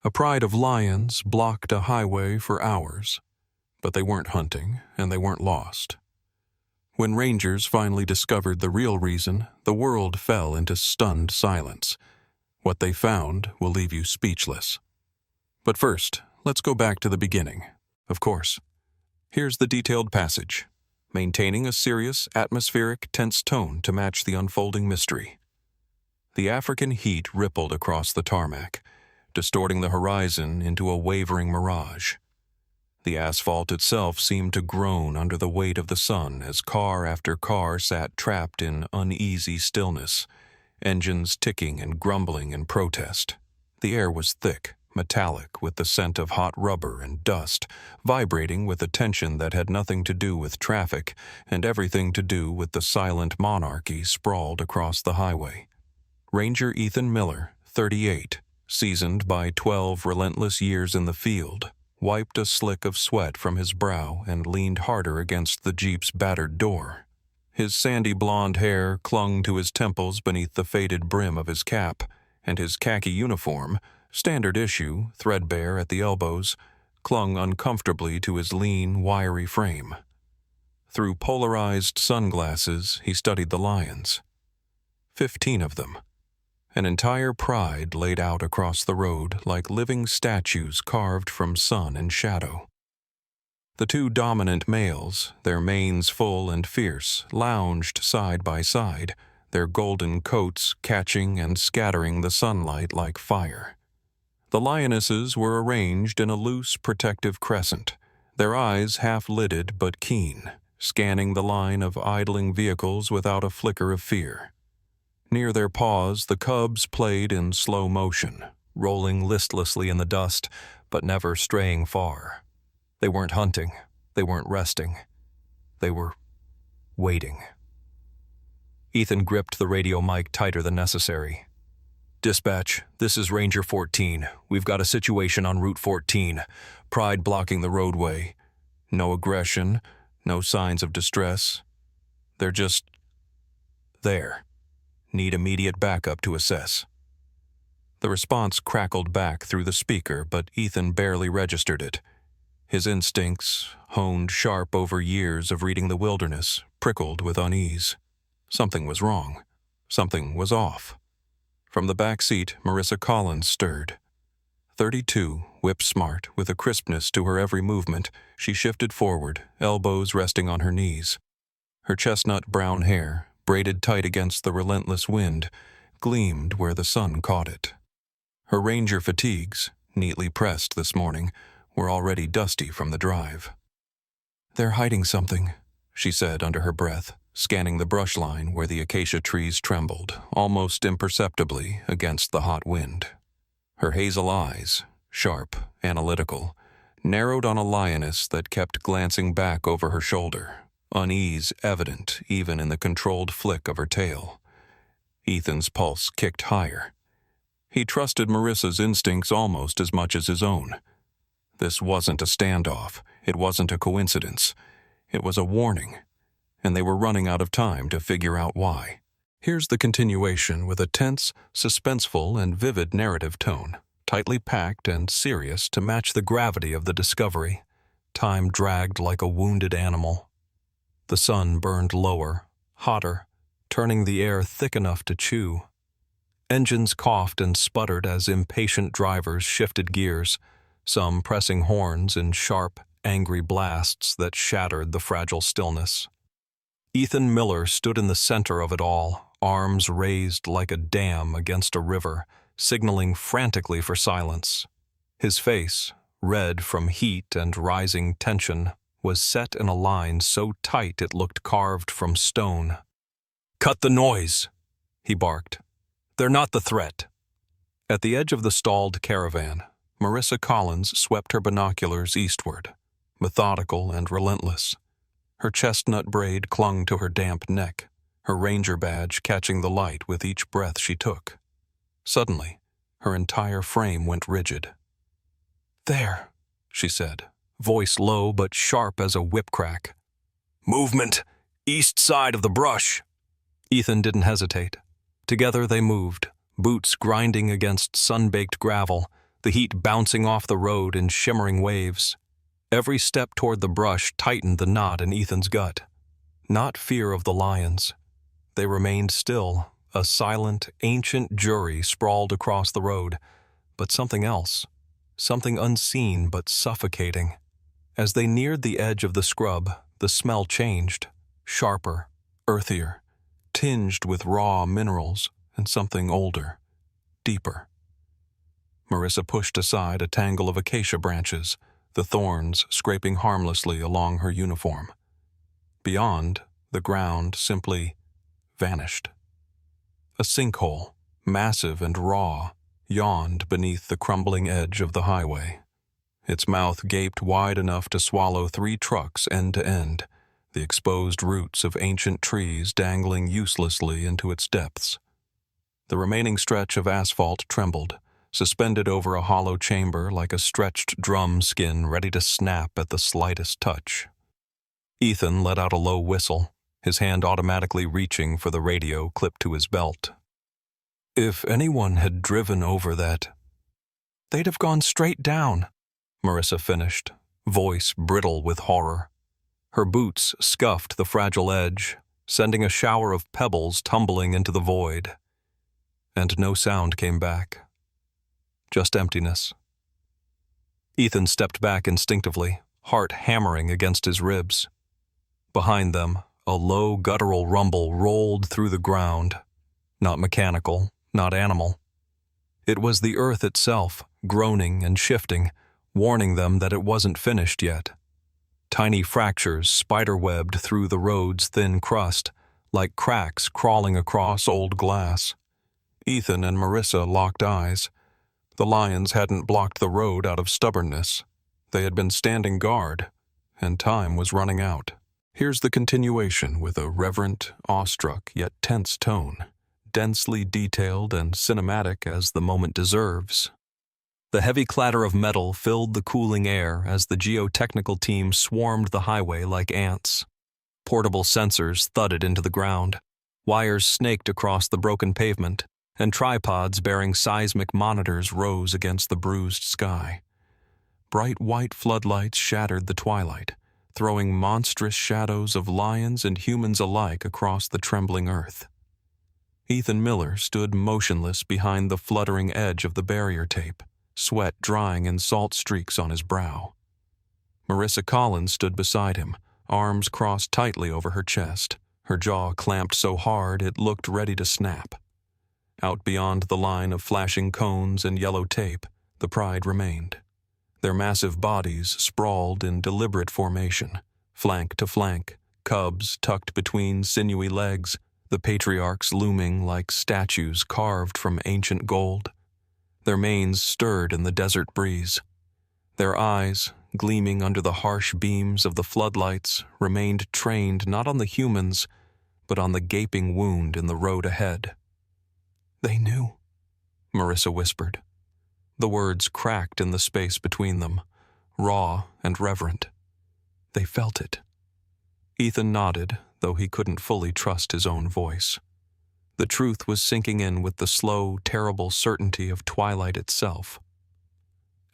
A pride of lions blocked a highway for hours, but they weren't hunting and they weren't lost. When rangers finally discovered the real reason, the world fell into stunned silence. What they found will leave you speechless. But first, let's go back to the beginning. Of course. Here's the detailed passage, maintaining a serious, atmospheric, tense tone to match the unfolding mystery. The African heat rippled across the tarmac, distorting the horizon into a wavering mirage. The asphalt itself seemed to groan under the weight of the sun as car after car sat trapped in uneasy stillness, engines ticking and grumbling in protest. The air was thick, metallic, with the scent of hot rubber and dust, vibrating with a tension that had nothing to do with traffic and everything to do with the silent monarchy sprawled across the highway. Ranger Ethan Miller, 38, seasoned by 12 relentless years in the field, wiped a slick of sweat from his brow and leaned harder against the Jeep's battered door. His sandy blonde hair clung to his temples beneath the faded brim of his cap, and his khaki uniform, standard issue, threadbare at the elbows, clung uncomfortably to his lean, wiry frame. Through polarized sunglasses, he studied the lions. 15 of them. An entire pride laid out across the road like living statues carved from sun and shadow. The two dominant males, their manes full and fierce, lounged side by side, their golden coats catching and scattering the sunlight like fire. The lionesses were arranged in a loose, protective crescent, their eyes half-lidded but keen, scanning the line of idling vehicles without a flicker of fear. Near their paws, the cubs played in slow motion, rolling listlessly in the dust, but never straying far. They weren't hunting, they weren't resting. They were waiting. Ethan gripped the radio mic tighter than necessary. "Dispatch, this is Ranger 14. We've got a situation on Route 14. Pride blocking the roadway. No aggression, no signs of distress. They're just there. Need immediate backup to assess." The response crackled back through the speaker, but Ethan barely registered it. His instincts, honed sharp over years of reading the wilderness, prickled with unease. Something was wrong. Something was off. From the back seat, Marissa Collins stirred. 32, whip-smart, with a crispness to her every movement, she shifted forward, elbows resting on her knees. Her chestnut brown hair, braided tight against the relentless wind, gleamed where the sun caught it. Her ranger fatigues, neatly pressed this morning, were already dusty from the drive. "They're hiding something," she said under her breath, scanning the brush line where the acacia trees trembled, almost imperceptibly, against the hot wind. Her hazel eyes, sharp, analytical, narrowed on a lioness that kept glancing back over her shoulder, unease evident even in the controlled flick of her tail. Ethan's pulse kicked higher. He trusted Marissa's instincts almost as much as his own. This wasn't a standoff. It wasn't a coincidence. It was a warning, and they were running out of time to figure out why. Here's the continuation with a tense, suspenseful, and vivid narrative tone, tightly packed and serious to match the gravity of the discovery. Time dragged like a wounded animal. The sun burned lower, hotter, turning the air thick enough to chew. Engines coughed and sputtered as impatient drivers shifted gears, some pressing horns in sharp, angry blasts that shattered the fragile stillness. Ethan Miller stood in the center of it all, arms raised like a dam against a river, signaling frantically for silence. His face, red from heat and rising tension, was set in a line so tight it looked carved from stone. "Cut the noise," he barked. "They're not the threat." At the edge of the stalled caravan, Marissa Collins swept her binoculars eastward, methodical and relentless. Her chestnut braid clung to her damp neck, her ranger badge catching the light with each breath she took. Suddenly, her entire frame went rigid. "There," she said, voice low but sharp as a whip crack. "Movement! East side of the brush!" Ethan didn't hesitate. Together they moved, boots grinding against sun-baked gravel, the heat bouncing off the road in shimmering waves. Every step toward the brush tightened the knot in Ethan's gut. Not fear of the lions. They remained still, a silent, ancient jury sprawled across the road, but something else, something unseen but suffocating. As they neared the edge of the scrub, the smell changed, sharper, earthier, tinged with raw minerals and something older, deeper. Marissa pushed aside a tangle of acacia branches, the thorns scraping harmlessly along her uniform. Beyond, the ground simply vanished. A sinkhole, massive and raw, yawned beneath the crumbling edge of the highway. Its mouth gaped wide enough to swallow 3 trucks end to end, the exposed roots of ancient trees dangling uselessly into its depths. The remaining stretch of asphalt trembled, suspended over a hollow chamber like a stretched drum skin ready to snap at the slightest touch. Ethan let out a low whistle, his hand automatically reaching for the radio clipped to his belt. If anyone had driven over that, they'd have gone straight down, Marissa finished, voice brittle with horror. Her boots scuffed the fragile edge, sending a shower of pebbles tumbling into the void. And no sound came back. Just emptiness. Ethan stepped back instinctively, heart hammering against his ribs. Behind them, a low guttural rumble rolled through the ground. Not mechanical, not animal. It was the earth itself, groaning and shifting, warning them that it wasn't finished yet. Tiny fractures spiderwebbed through the road's thin crust, like cracks crawling across old glass. Ethan and Marissa locked eyes. The lions hadn't blocked the road out of stubbornness. They had been standing guard, and time was running out. Here's the continuation with a reverent, awestruck, yet tense tone, densely detailed and cinematic as the moment deserves. The heavy clatter of metal filled the cooling air as the geotechnical team swarmed the highway like ants. Portable sensors thudded into the ground, wires snaked across the broken pavement, and tripods bearing seismic monitors rose against the bruised sky. Bright white floodlights shattered the twilight, throwing monstrous shadows of lions and humans alike across the trembling earth. Ethan Miller stood motionless behind the fluttering edge of the barrier tape, sweat drying in salt streaks on his brow. Marissa Collins stood beside him, arms crossed tightly over her chest, her jaw clamped so hard it looked ready to snap. Out beyond the line of flashing cones and yellow tape, the pride remained. Their massive bodies sprawled in deliberate formation, flank to flank, cubs tucked between sinewy legs, the patriarchs looming like statues carved from ancient gold. Their manes stirred in the desert breeze. Their eyes, gleaming under the harsh beams of the floodlights, remained trained not on the humans, but on the gaping wound in the road ahead. "They knew," Marissa whispered. The words cracked in the space between them, raw and reverent. They felt it. Ethan nodded, though he couldn't fully trust his own voice. The truth was sinking in with the slow, terrible certainty of twilight itself.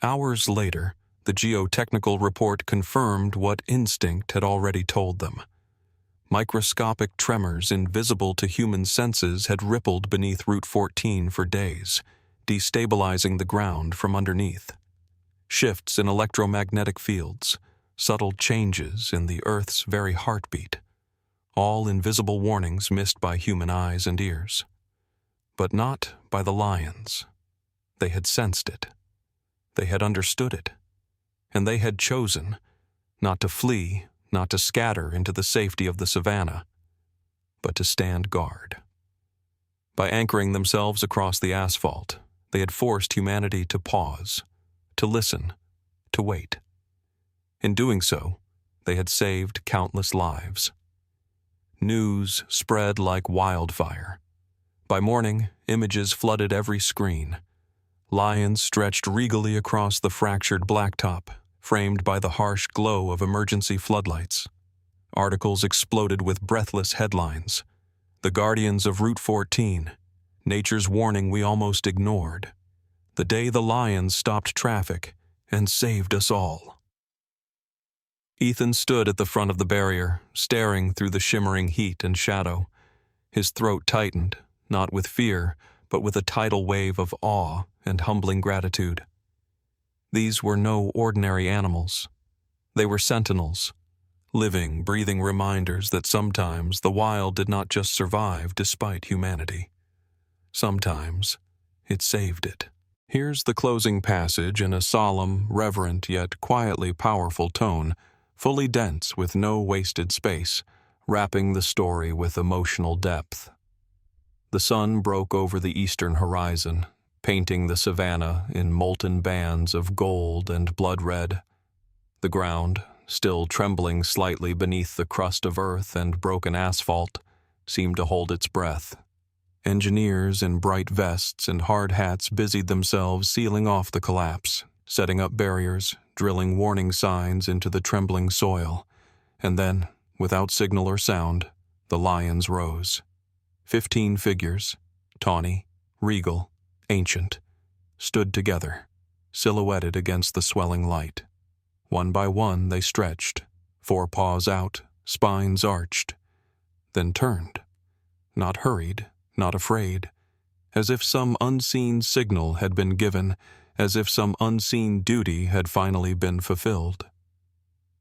Hours later, the geotechnical report confirmed what instinct had already told them. Microscopic tremors invisible to human senses had rippled beneath Route 14 for days, destabilizing the ground from underneath. Shifts in electromagnetic fields, subtle changes in the Earth's very heartbeat, all invisible warnings missed by human eyes and ears. But not by the lions. They had sensed it. They had understood it. And they had chosen not to flee, not to scatter into the safety of the savannah, but to stand guard. By anchoring themselves across the asphalt, they had forced humanity to pause, to listen, to wait. In doing so, they had saved countless lives. News spread like wildfire. By morning, images flooded every screen. Lions stretched regally across the fractured blacktop, framed by the harsh glow of emergency floodlights. Articles exploded with breathless headlines. "The Guardians of Route 14, Nature's warning we almost ignored." The day the lions stopped traffic and saved us all. Ethan stood at the front of the barrier, staring through the shimmering heat and shadow. His throat tightened, not with fear, but with a tidal wave of awe and humbling gratitude. These were no ordinary animals. They were sentinels, living, breathing reminders that sometimes the wild did not just survive despite humanity. Sometimes it saved it. Here's the closing passage in a solemn, reverent, yet quietly powerful tone, fully dense with no wasted space, wrapping the story with emotional depth. The sun broke over the eastern horizon, painting the savanna in molten bands of gold and blood red. The ground, still trembling slightly beneath the crust of earth and broken asphalt, seemed to hold its breath. Engineers in bright vests and hard hats busied themselves sealing off the collapse, setting up barriers, drilling warning signs into the trembling soil. And then, without signal or sound, the lions rose. 15 figures, tawny, regal, ancient, stood together, silhouetted against the swelling light. One by one they stretched, forepaws out, spines arched, then turned, not hurried, not afraid, as if some unseen signal had been given, as if some unseen duty had finally been fulfilled.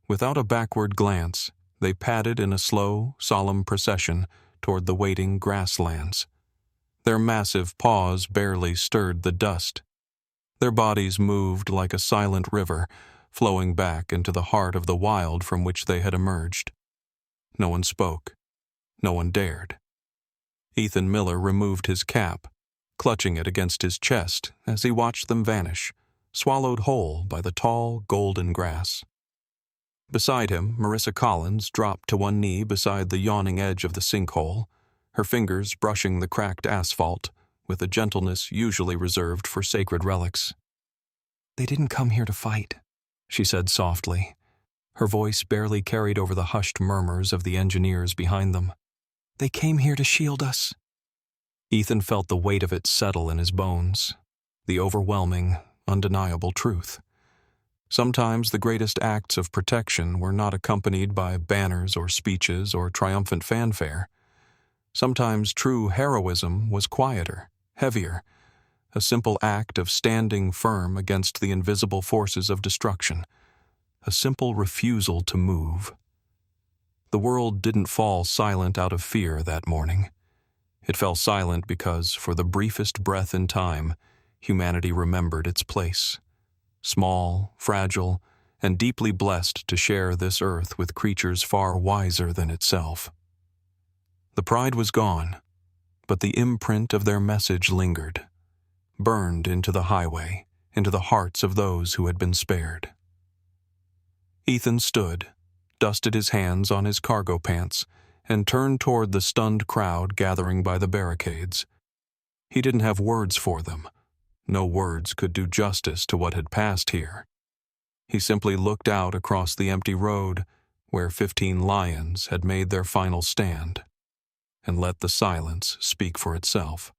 Without a backward glance, they padded in a slow, solemn procession toward the waiting grasslands. Their massive paws barely stirred the dust. Their bodies moved like a silent river, flowing back into the heart of the wild from which they had emerged. No one spoke. No one dared. Ethan Miller removed his cap, clutching it against his chest as he watched them vanish, swallowed whole by the tall, golden grass. Beside him, Marissa Collins dropped to one knee beside the yawning edge of the sinkhole, her fingers brushing the cracked asphalt with a gentleness usually reserved for sacred relics. "They didn't come here to fight," she said softly. Her voice barely carried over the hushed murmurs of the engineers behind them. "They came here to shield us." Ethan felt the weight of it settle in his bones, the overwhelming, undeniable truth. Sometimes the greatest acts of protection were not accompanied by banners or speeches or triumphant fanfare. Sometimes true heroism was quieter, heavier, a simple act of standing firm against the invisible forces of destruction, a simple refusal to move. The world didn't fall silent out of fear that morning. It fell silent because, for the briefest breath in time, humanity remembered its place. Small, fragile, and deeply blessed to share this earth with creatures far wiser than itself. The pride was gone, but the imprint of their message lingered, burned into the highway, into the hearts of those who had been spared. Ethan stood, dusted his hands on his cargo pants, and turned toward the stunned crowd gathering by the barricades. He didn't have words for them. No words could do justice to what had passed here. He simply looked out across the empty road where 15 lions had made their final stand, and let the silence speak for itself.